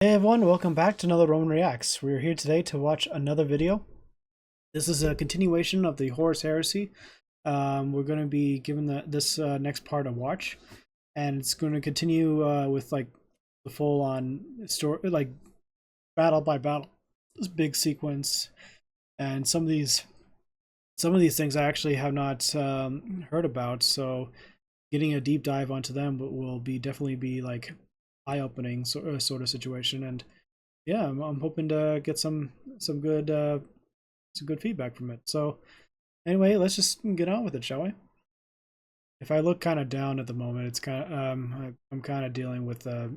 Hey everyone, welcome back to another Roman Reacts. We're here today to watch another video. This is a continuation of the Horus Heresy. We're going to be giving this next part a watch, and it's going to continue with like the full-on story, like battle by battle, this big sequence, and some of these things I actually have not heard about. So getting a deep dive onto them will definitely be like eye-opening sort of situation, and yeah, I'm hoping to get some good feedback from it. So anyway, let's just get on with it, shall we? If I look kind of down at the moment, it's kind of I'm kind of dealing with a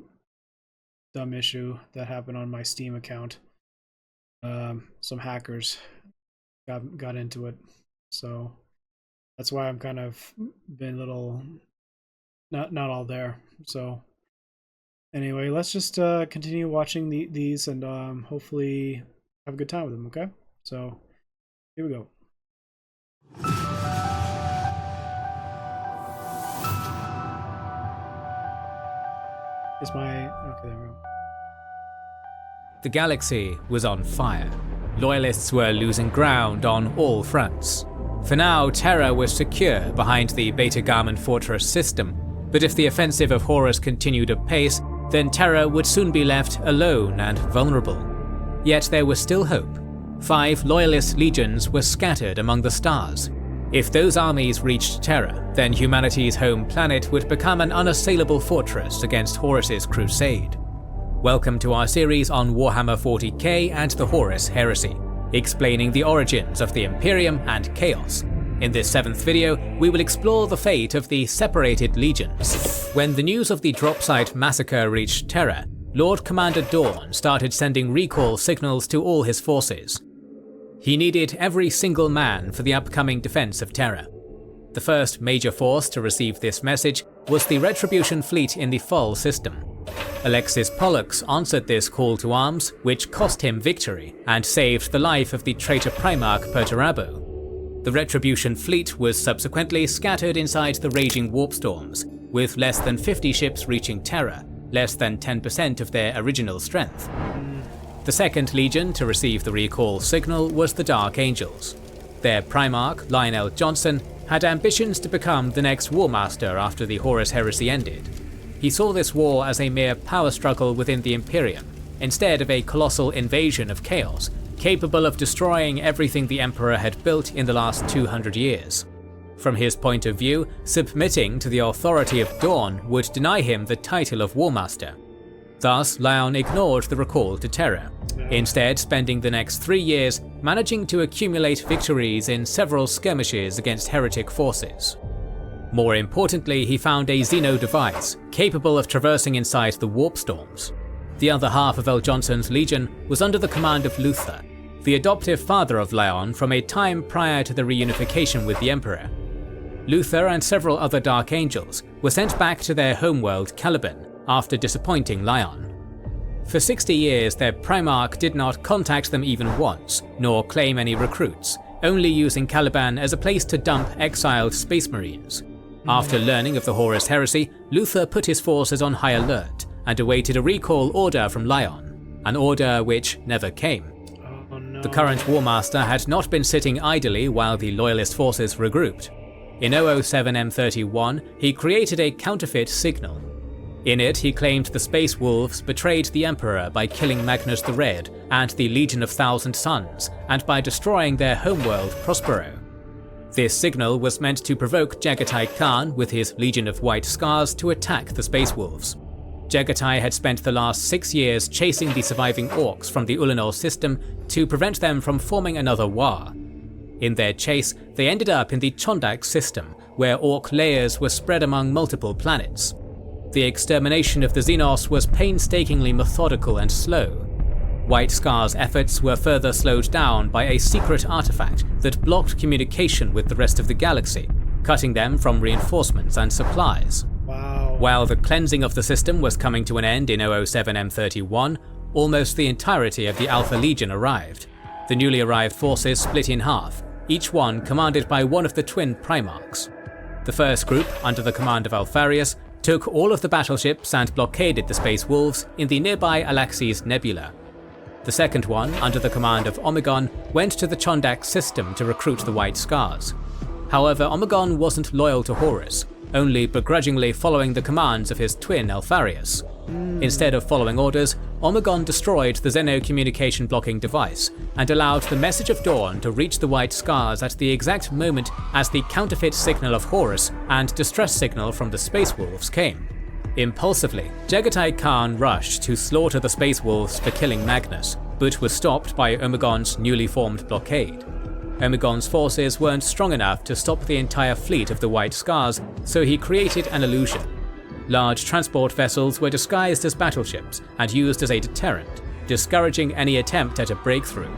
dumb issue that happened on my Steam account. Some hackers got into it, so that's why I'm kind of been a little not all there. So anyway, let's just continue watching these and hopefully have a good time with them, okay? So, here we go. Okay, there we go. The galaxy was on fire. Loyalists were losing ground on all fronts. For now, Terra was secure behind the Beta Garment fortress system, but if the offensive of Horus continued apace, then Terra would soon be left alone and vulnerable. Yet there was still hope. 5 loyalist legions were scattered among the stars. If those armies reached Terra, then humanity's home planet would become an unassailable fortress against Horus's crusade. Welcome to our series on Warhammer 40k and the Horus Heresy, explaining the origins of the Imperium and Chaos. In this 7th video, we will explore the fate of the separated legions. When the news of the Dropsite massacre reached Terra, Lord Commander Dawn started sending recall signals to all his forces. He needed every single man for the upcoming defense of Terra. The first major force to receive this message was the Retribution fleet in the Fall system. Alexis Pollux answered this call to arms, which cost him victory and saved the life of the traitor Primarch Perturabo. The Retribution fleet was subsequently scattered inside the raging warp storms, with less than 50 ships reaching Terra, less than 10% of their original strength. The second legion to receive the recall signal was the Dark Angels. Their Primarch, Lionel Johnson, had ambitions to become the next War Master after the Horus Heresy ended. He saw this war as a mere power struggle within the Imperium, instead of a colossal invasion of chaos, capable of destroying everything the Emperor had built in the last 200 years. From his point of view, submitting to the authority of Dawn would deny him the title of War Master. Thus, Lion ignored the recall to Terra, instead spending the next 3 years managing to accumulate victories in several skirmishes against heretic forces. More importantly, he found a Xeno device capable of traversing inside the warp storms. The other half of L. Johnson's legion was under the command of Luther, the adoptive father of Lion from a time prior to the reunification with the Emperor. Luther and several other Dark Angels were sent back to their homeworld Caliban after disappointing Lion. For 60 years, their Primarch did not contact them even once, nor claim any recruits, only using Caliban as a place to dump exiled Space Marines. After learning of the Horus Heresy, Luther put his forces on high alert and awaited a recall order from Lion, an order which never came. Oh, no. The current War Master had not been sitting idly while the Loyalist forces regrouped. In 007 M31, he created a counterfeit signal. In it, he claimed the Space Wolves betrayed the Emperor by killing Magnus the Red and the Legion of Thousand Suns, and by destroying their homeworld Prospero. This signal was meant to provoke Jagatai Khan with his Legion of White Scars to attack the Space Wolves. Jagatai had spent the last 6 years chasing the surviving Orcs from the Ulanor system to prevent them from forming another war. In their chase, they ended up in the Chondax system, where Orc layers were spread among multiple planets. The extermination of the Xenos was painstakingly methodical and slow. White Scar's efforts were further slowed down by a secret artifact that blocked communication with the rest of the galaxy, cutting them from reinforcements and supplies. Wow. While the cleansing of the system was coming to an end in 007 M31, almost the entirety of the Alpha Legion arrived. The newly arrived forces split in half, each one commanded by one of the twin Primarchs. The first group, under the command of Alpharius, took all of the battleships and blockaded the Space Wolves in the nearby Alaxes Nebula. The second one, under the command of Omegon, went to the Chondax system to recruit the White Scars. However, Omegon wasn't loyal to Horus, only begrudgingly following the commands of his twin Alpharius. Instead of following orders, Omegon destroyed the Xeno communication blocking device and allowed the Message of Dawn to reach the White Scars at the exact moment as the counterfeit signal of Horus and distress signal from the Space Wolves came. Impulsively, Jagatai Khan rushed to slaughter the Space Wolves for killing Magnus, but was stopped by Omegon's newly formed blockade. Omegon's forces weren't strong enough to stop the entire fleet of the White Scars, so he created an illusion. Large transport vessels were disguised as battleships and used as a deterrent, discouraging any attempt at a breakthrough.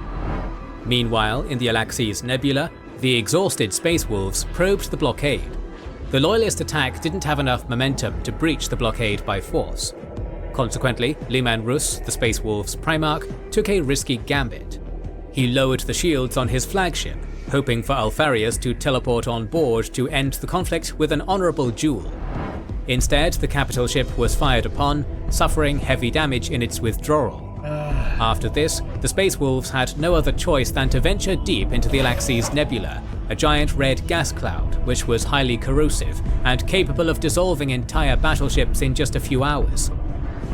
Meanwhile, in the Alaxes Nebula, the exhausted Space Wolves probed the blockade. The Loyalist attack didn't have enough momentum to breach the blockade by force. Consequently, Leman Russ, the Space Wolves' Primarch, took a risky gambit. He lowered the shields on his flagship, hoping for Alpharius to teleport on board to end the conflict with an honourable duel. Instead, the capital ship was fired upon, suffering heavy damage in its withdrawal. After this, the Space Wolves had no other choice than to venture deep into the Alaxes Nebula, a giant red gas cloud which was highly corrosive and capable of dissolving entire battleships in just a few hours.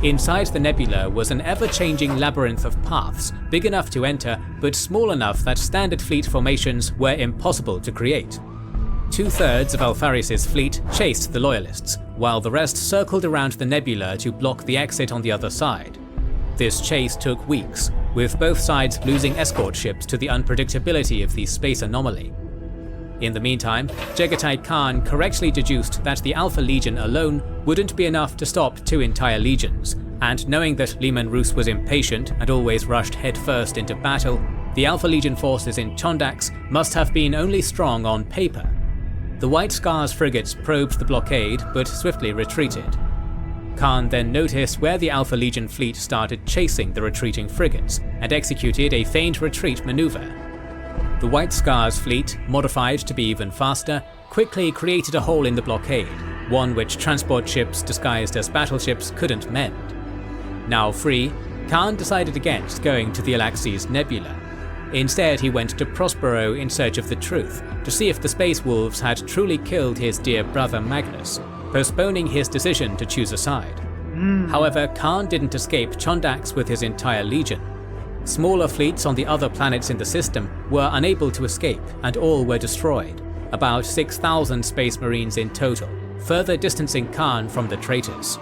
Inside the nebula was an ever-changing labyrinth of paths, big enough to enter, but small enough that standard fleet formations were impossible to create. 2/3 of Alpharius' fleet chased the Loyalists, while the rest circled around the nebula to block the exit on the other side. This chase took weeks, with both sides losing escort ships to the unpredictability of the space anomaly. In the meantime, Jagatai Khan correctly deduced that the Alpha Legion alone wouldn't be enough to stop 2 entire legions, and knowing that Leman Russ was impatient and always rushed headfirst into battle, the Alpha Legion forces in Chondax must have been only strong on paper. The White Scars frigates probed the blockade but swiftly retreated. Khan then noticed where the Alpha Legion fleet started chasing the retreating frigates and executed a feigned retreat maneuver. The White Scars fleet, modified to be even faster, quickly created a hole in the blockade, one which transport ships disguised as battleships couldn't mend. Now free, Khan decided against going to the Alaxes Nebula. Instead, he went to Prospero in search of the truth, to see if the Space Wolves had truly killed his dear brother Magnus, postponing his decision to choose a side. However, Khan didn't escape Chondax with his entire legion. Smaller fleets on the other planets in the system were unable to escape, and all were destroyed, about 6,000 Space Marines in total, further distancing Khan from the traitors.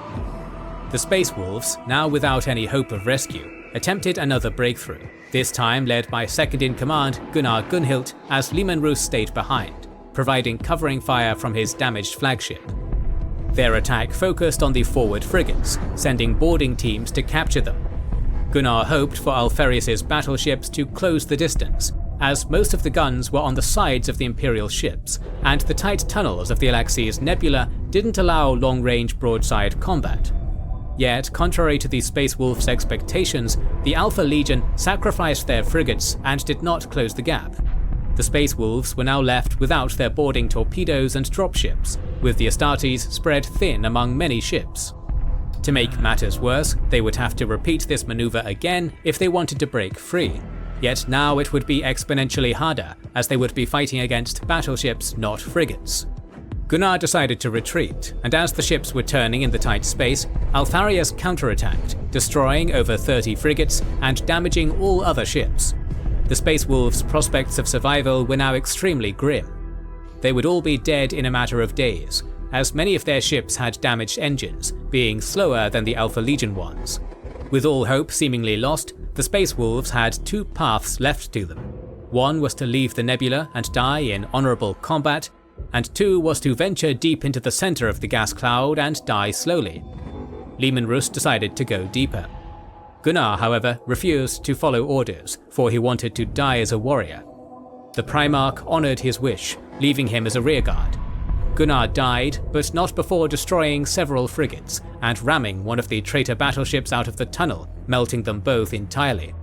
The Space Wolves, now without any hope of rescue, attempted another breakthrough, this time led by second-in-command Gunnar Gunhilt as Leman Russ stayed behind, providing covering fire from his damaged flagship. Their attack focused on the forward frigates, sending boarding teams to capture them. Gunnar hoped for Alpharius' battleships to close the distance, as most of the guns were on the sides of the Imperial ships, and the tight tunnels of the Alaxes Nebula didn't allow long-range broadside combat. Yet, contrary to the Space Wolves' expectations, the Alpha Legion sacrificed their frigates and did not close the gap. The Space Wolves were now left without their boarding torpedoes and dropships, with the Astartes spread thin among many ships. To make matters worse, they would have to repeat this maneuver again if they wanted to break free. Yet now it would be exponentially harder, as they would be fighting against battleships, not frigates. Gunnar decided to retreat, and as the ships were turning in the tight space, Alpharius counterattacked, destroying over 30 frigates and damaging all other ships. The Space Wolves' prospects of survival were now extremely grim. They would all be dead in a matter of days, as many of their ships had damaged engines, being slower than the Alpha Legion ones. With all hope seemingly lost, the Space Wolves had 2 paths left to them. One was to leave the nebula and die in honourable combat, and 2 was to venture deep into the centre of the gas cloud and die slowly. Leman Russ decided to go deeper. Gunnar, however, refused to follow orders, for he wanted to die as a warrior. The Primarch honoured his wish, leaving him as a rearguard. Gunnar died, but not before destroying several frigates and ramming one of the traitor battleships out of the tunnel, melting them both entirely.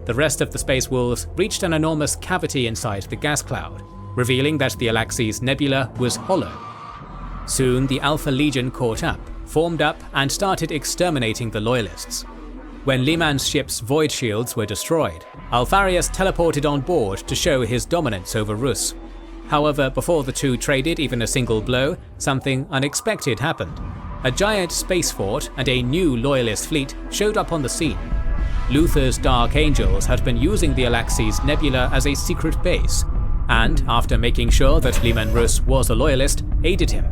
The rest of the Space Wolves reached an enormous cavity inside the gas cloud, revealing that the Alaxes Nebula was hollow. Soon the Alpha Legion caught up, formed up, and started exterminating the Loyalists. When Liman's ship's void shields were destroyed, Alfarius teleported on board to show his dominance over Rus. However, before the two traded even a single blow, something unexpected happened. A giant space fort and a new Loyalist fleet showed up on the scene. Luther's Dark Angels had been using the Alaxes Nebula as a secret base, and, after making sure that Liman Rus was a Loyalist, aided him.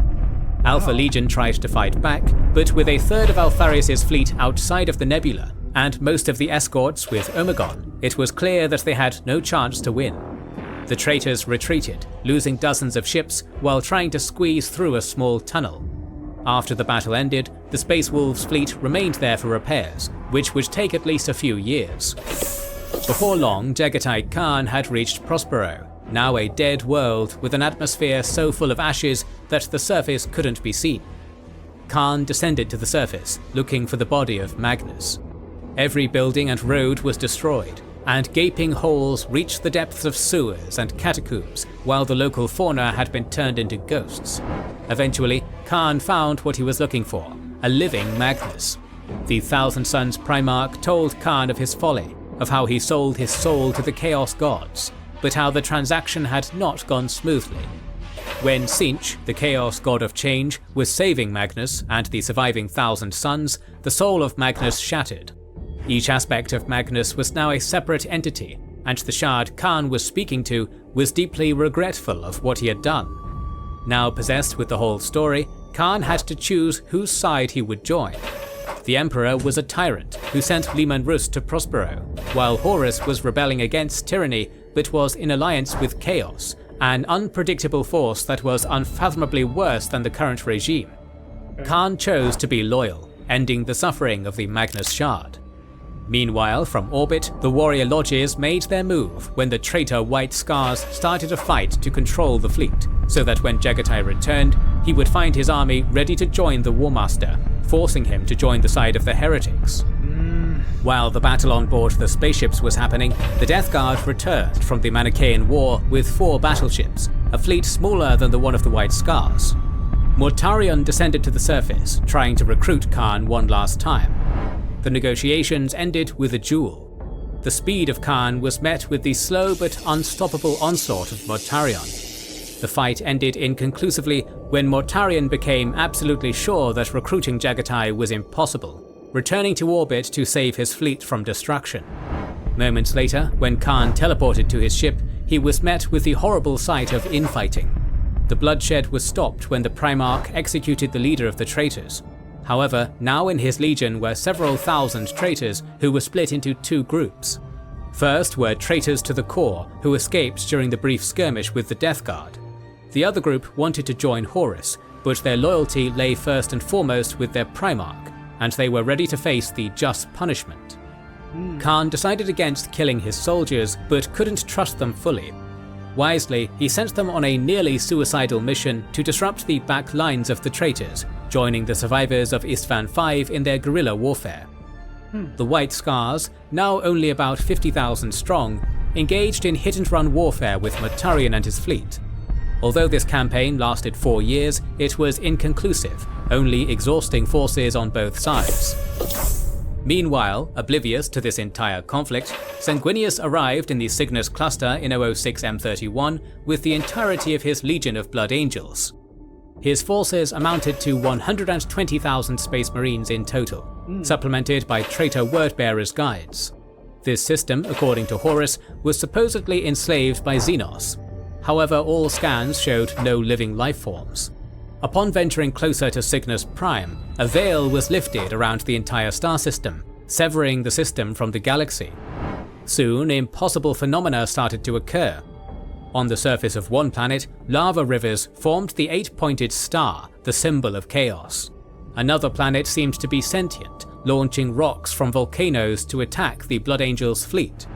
Alpha Legion tried to fight back, but with a third of Alfarius' fleet outside of the nebula, and most of the escorts with Omegon, it was clear that they had no chance to win. The traitors retreated, losing dozens of ships while trying to squeeze through a small tunnel. After the battle ended, the Space Wolves fleet remained there for repairs, which would take at least a few years. Before long, Jagatai Khan had reached Prospero, now a dead world with an atmosphere so full of ashes that the surface couldn't be seen. Khan descended to the surface, looking for the body of Magnus. Every building and road was destroyed, and gaping holes reached the depths of sewers and catacombs, while the local fauna had been turned into ghosts. Eventually, Khan found what he was looking for, a living Magnus. The Thousand Sons Primarch told Khan of his folly, of how he sold his soul to the Chaos Gods, but how the transaction had not gone smoothly. When Sinch, the Chaos God of Change, was saving Magnus and the surviving Thousand Sons, the soul of Magnus shattered. Each aspect of Magnus was now a separate entity, and the Shard Khan was speaking to was deeply regretful of what he had done. Now possessed with the whole story, Khan had to choose whose side he would join. The Emperor was a tyrant who sent Liman Rus to Prospero, while Horus was rebelling against tyranny but was in alliance with Chaos, an unpredictable force that was unfathomably worse than the current regime. Khan chose to be loyal, ending the suffering of the Magnus Shard. Meanwhile, from orbit, the warrior lodges made their move when the traitor White Scars started a fight to control the fleet, so that when Jagatai returned, he would find his army ready to join the War Master, forcing him to join the side of the heretics. While the battle on board the spaceships was happening, the Death Guard returned from the Manichaean War with 4 battleships, a fleet smaller than the one of the White Scars. Mortarion descended to the surface, trying to recruit Khan one last time. The negotiations ended with a duel. The speed of Khan was met with the slow but unstoppable onslaught of Mortarion. The fight ended inconclusively when Mortarion became absolutely sure that recruiting Jagatai was impossible, returning to orbit to save his fleet from destruction. Moments later, when Khan teleported to his ship, he was met with the horrible sight of infighting. The bloodshed was stopped when the Primarch executed the leader of the traitors. However, now in his legion were several thousand traitors who were split into 2 groups. First were traitors to the core who escaped during the brief skirmish with the Death Guard. The other group wanted to join Horus, but their loyalty lay first and foremost with their Primarch, and they were ready to face the just punishment. Khan decided against killing his soldiers, but couldn't trust them fully. Wisely, he sent them on a nearly suicidal mission to disrupt the back lines of the traitors, joining the survivors of Istvan V in their guerrilla warfare. The White Scars, now only about 50,000 strong, engaged in hit-and-run warfare with Mortarion and his fleet. Although this campaign lasted 4 years, it was inconclusive, only exhausting forces on both sides. Meanwhile, oblivious to this entire conflict, Sanguinius arrived in the Signus cluster in 006 M31 with the entirety of his legion of Blood Angels. His forces amounted to 120,000 Space Marines in total, supplemented by traitor word-bearers' guides. This system, according to Horus, was supposedly enslaved by Xenos. However, all scans showed no living life forms. Upon venturing closer to Cygnus Prime, a veil was lifted around the entire star system, severing the system from the galaxy. Soon, impossible phenomena started to occur. On the surface of one planet, lava rivers formed the 8-pointed star, the symbol of chaos. Another planet seemed to be sentient, launching rocks from volcanoes to attack the Blood Angels' fleet.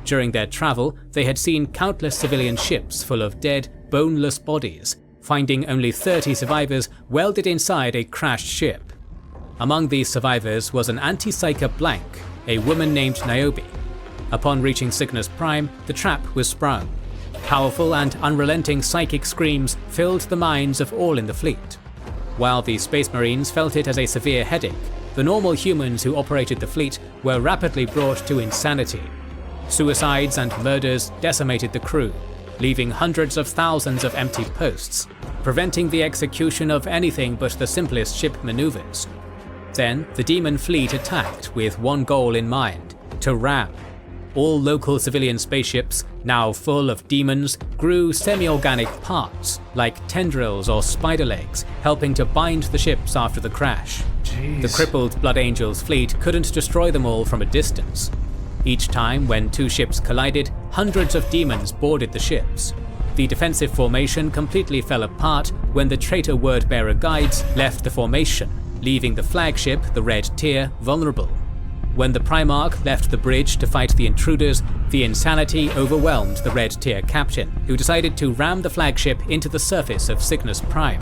During their travel, they had seen countless civilian ships full of dead, boneless bodies, finding only 30 survivors welded inside a crashed ship. Among these survivors was an Antipsyche Blank, a woman named Niobe. Upon reaching Cygnus Prime, the trap was sprung. Powerful and unrelenting psychic screams filled the minds of all in the fleet. While the Space Marines felt it as a severe headache, the normal humans who operated the fleet were rapidly brought to insanity. Suicides and murders decimated the crew, leaving hundreds of thousands of empty posts, preventing the execution of anything but the simplest ship maneuvers. Then, the Demon fleet attacked with one goal in mind: to ram. All local civilian spaceships, now full of demons, grew semi-organic parts, like tendrils or spider legs, helping to bind the ships after the crash. Jeez. The crippled Blood Angels fleet couldn't destroy them all from a distance. Each time when two ships collided, hundreds of demons boarded the ships. The defensive formation completely fell apart when the traitor word-bearer guides left the formation, leaving the flagship, the Red Tier, vulnerable. When the Primarch left the bridge to fight the intruders, the insanity overwhelmed the Red Tier captain, who decided to ram the flagship into the surface of Signus Prime.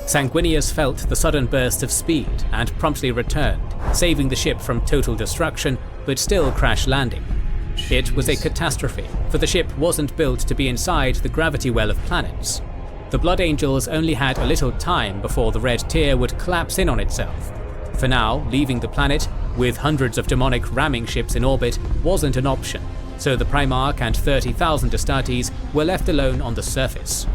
Sanguinius felt the sudden burst of speed and promptly returned, saving the ship from total destruction, but still crash landing. It was a catastrophe, for the ship wasn't built to be inside the gravity well of planets. The Blood Angels only had a little time before the Red Tier would collapse in on itself. For now, leaving the planet, with hundreds of demonic ramming ships in orbit, wasn't an option, so the Primarch and 30,000 Astartes were left alone on the surface.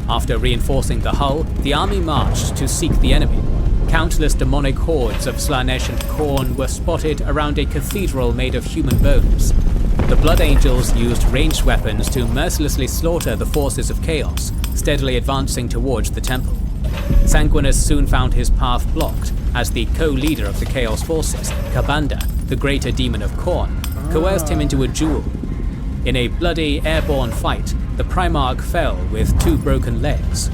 After reinforcing the hull, the army marched to seek the enemy. Countless demonic hordes of Slanesh and Khorne were spotted around a cathedral made of human bones. The Blood Angels used ranged weapons to mercilessly slaughter the forces of chaos, steadily advancing towards the temple. Sanguinus soon found his path blocked, as the co-leader of the Chaos Forces, Kabanda, the greater demon of Khorne, coerced him into a duel. In a bloody, airborne fight, the Primarch fell with 2 broken legs.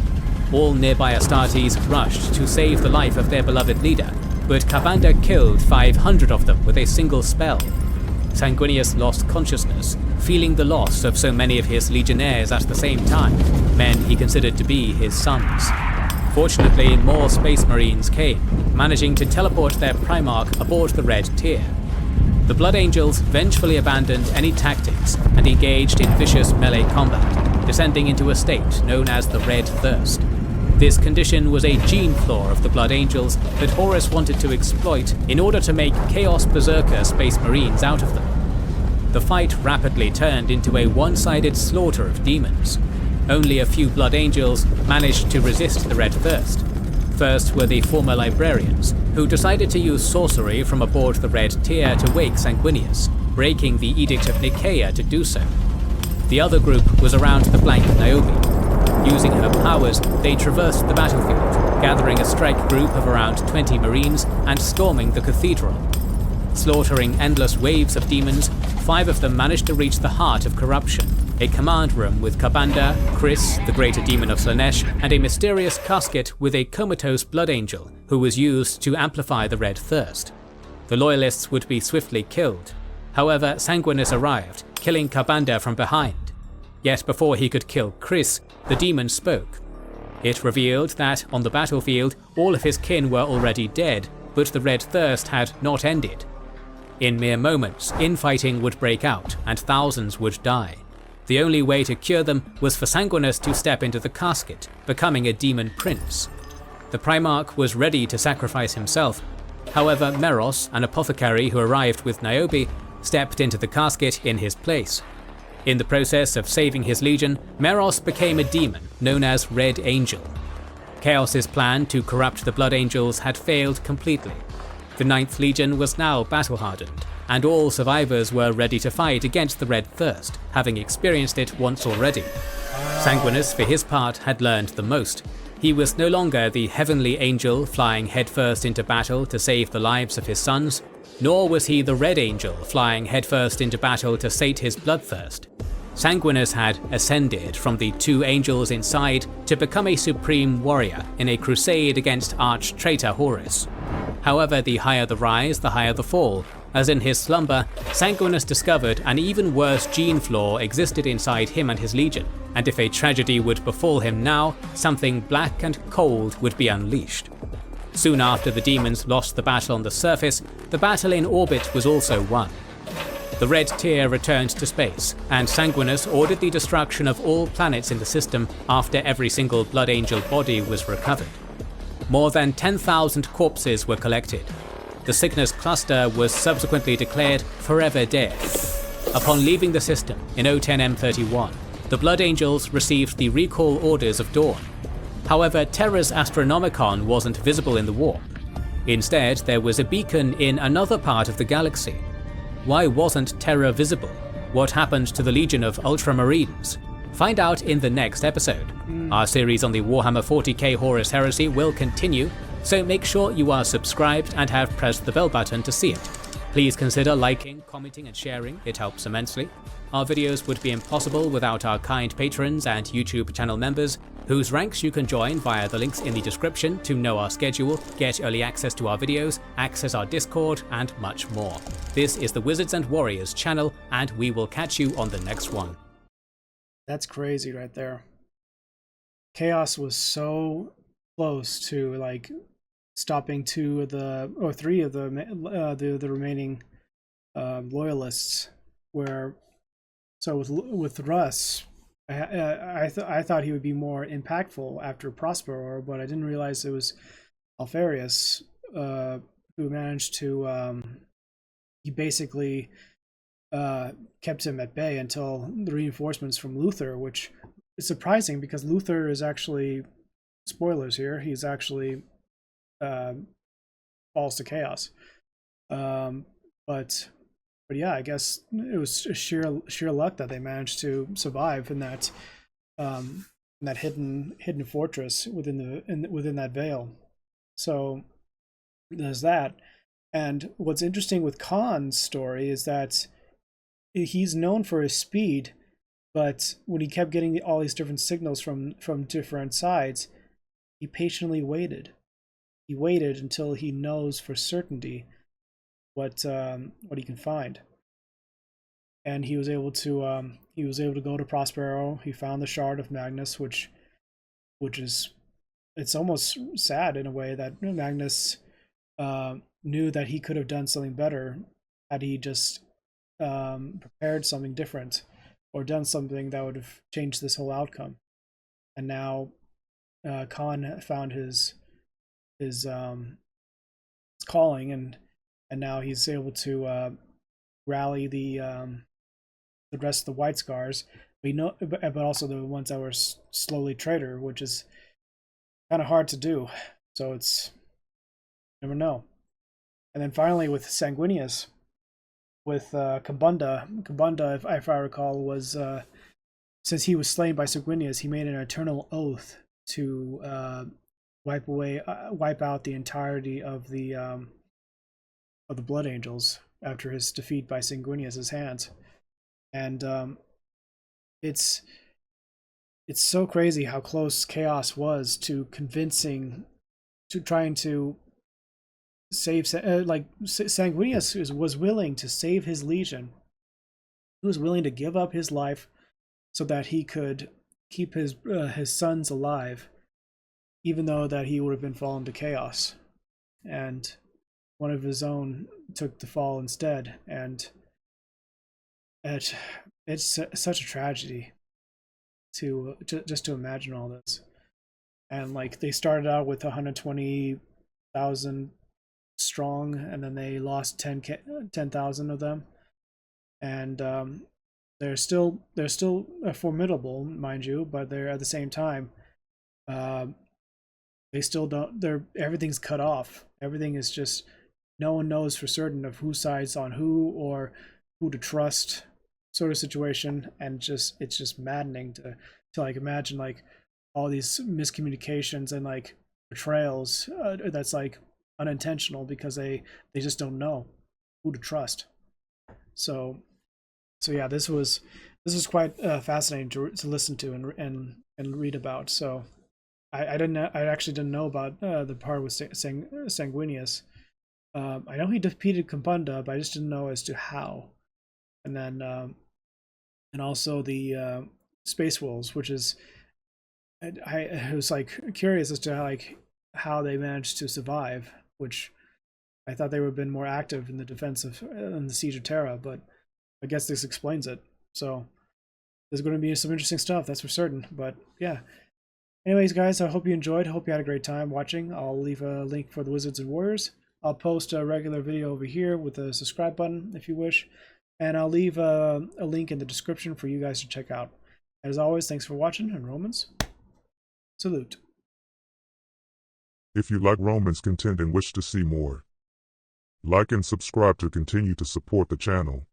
All nearby Astartes rushed to save the life of their beloved leader, but Kabanda killed 500 of them with a single spell. Sanguinius lost consciousness, feeling the loss of so many of his legionnaires at the same time, men he considered to be his sons. Fortunately, more Space Marines came, managing to teleport their Primarch aboard the Red Tier. The Blood Angels vengefully abandoned any tactics and engaged in vicious melee combat, descending into a state known as the Red Thirst. This condition was a gene flaw of the Blood Angels that Horus wanted to exploit in order to make Chaos Berserker Space Marines out of them. The fight rapidly turned into a one-sided slaughter of demons. Only a few Blood Angels managed to resist the Red Thirst. First were the former librarians, who decided to use sorcery from aboard the Red Tier to wake Sanguinius, breaking the Edict of Nicaea to do so. The other group was around the blank Niobe. Using her powers, they traversed the battlefield, gathering a strike group of around 20 Marines and storming the cathedral. Slaughtering endless waves of demons, 5 of them managed to reach the heart of corruption, a command room with Kabanda, Chris, the greater demon of Slanesh, and a mysterious casket with a comatose Blood Angel, who was used to amplify the Red Thirst. The Loyalists would be swiftly killed. However, Sanguinus arrived, killing Kabanda from behind. Yet before he could kill Chris, the demon spoke. It revealed that, on the battlefield, all of his kin were already dead, but the Red Thirst had not ended. In mere moments, infighting would break out, and thousands would die. The only way to cure them was for Sanguinus to step into the casket, becoming a demon prince. The Primarch was ready to sacrifice himself. However, Meros, an apothecary who arrived with Niobe, stepped into the casket in his place. In the process of saving his legion, Meros became a demon known as Red Angel. Chaos's plan to corrupt the Blood Angels had failed completely. The 9th Legion was now battle-hardened, and all survivors were ready to fight against the Red Thirst, having experienced it once already. Sanguinus, for his part, had learned the most. He was no longer the heavenly angel flying headfirst into battle to save the lives of his sons, nor was he the Red Angel flying headfirst into battle to sate his bloodthirst. Sanguinus had ascended from the 2 angels inside to become a supreme warrior in a crusade against arch-traitor Horus. However, the higher the rise, the higher the fall, as in his slumber, Sanguinus discovered an even worse gene flaw existed inside him and his legion, and if a tragedy would befall him now, something black and cold would be unleashed. Soon after the demons lost the battle on the surface, the battle in orbit was also won. The Red Tier returned to space, and Sanguinus ordered the destruction of all planets in the system after every single Blood Angel body was recovered. more than 10,000 corpses were collected. The Signus cluster was subsequently declared forever dead. Upon leaving the system in 010M31, the Blood Angels received the recall orders of Dawn. However, Terra's Astronomicon wasn't visible in the warp. Instead, there was a beacon in another part of the galaxy. Why wasn't Terra visible? What happened to the Legion of Ultramarines? Find out in the next episode. Our series on the Warhammer 40k Horus Heresy will continue, so make sure you are subscribed and have pressed the bell button to see it. Please consider liking, commenting and sharing, it helps immensely. Our videos would be impossible without our kind patrons and YouTube channel members, whose ranks you can join via the links in the description to know our schedule, get early access to our videos, access our Discord, and much more. This is the Wizards and Warriors channel, and we will catch you on the next one. That's crazy right there. Chaos was so close to like stopping three of the remaining loyalists. With Russ, I thought he would be more impactful after Prospero, but I didn't realize it was Alfarius who managed to he basically kept him at bay until the reinforcements from Luther, which is surprising because Luther is actually, spoilers here, he's actually falls to chaos. But yeah, I guess it was sheer luck that they managed to survive in that hidden fortress within that veil. So there's that. And what's interesting with Khan's story is that he's known for his speed, but when he kept getting all these different signals from different sides, he patiently waited. He waited until he knows for certainty what he can find, and he was able to go to Prospero. He found the Shard of Magnus, which is, it's almost sad in a way that Magnus knew that he could have done something better had he just prepared something different or done something that would have changed this whole outcome. And now Khan found his calling, and now he's able to rally the rest of the White Scars, but also the ones that were slowly traitor, which is kind of hard to do. So it's, never know. And then finally with Sanguinius, with Kabunda, if I recall, was since he was slain by Sanguinius, he made an eternal oath to wipe out the entirety of the Blood Angels after his defeat by Sanguinius's hands. And it's so crazy how close Chaos was to trying to save, Sanguinius was willing to save his legion. He was willing to give up his life so that he could keep his sons alive, even though that he would have been fallen to chaos, and one of his own took the fall instead. And it's such a tragedy to just to imagine all this. And like, they started out with 120,000 strong, and then they lost 10,000 of them, and they're still formidable, mind you, but they're at the same time they still don't, everything's cut off. Everything is just, no one knows for certain of whose side's on who or who to trust, sort of situation. And it's just maddening to like imagine like all these miscommunications and like betrayals that's like unintentional because they just don't know who to trust. So yeah, this was quite fascinating to listen to and read about. So I actually didn't know about the part with Sanguinius. I know he defeated Kabunda, but I just didn't know as to how. And then and also the Space Wolves, which is, I was like curious as to how they managed to survive, which I thought they would have been more active in the defense of in the Siege of Terra, but I guess this explains it. So there's going to be some interesting stuff, that's for certain. But yeah, Anyways, guys, I hope you enjoyed. Hope you had a great time watching. I'll leave a link for the Wizards and Warriors. I'll post a regular video over here with a subscribe button if you wish. And I'll leave a link in the description for you guys to check out. As always, thanks for watching, and Romans, salute. If you like Romans content and wish to see more, like and subscribe to continue to support the channel.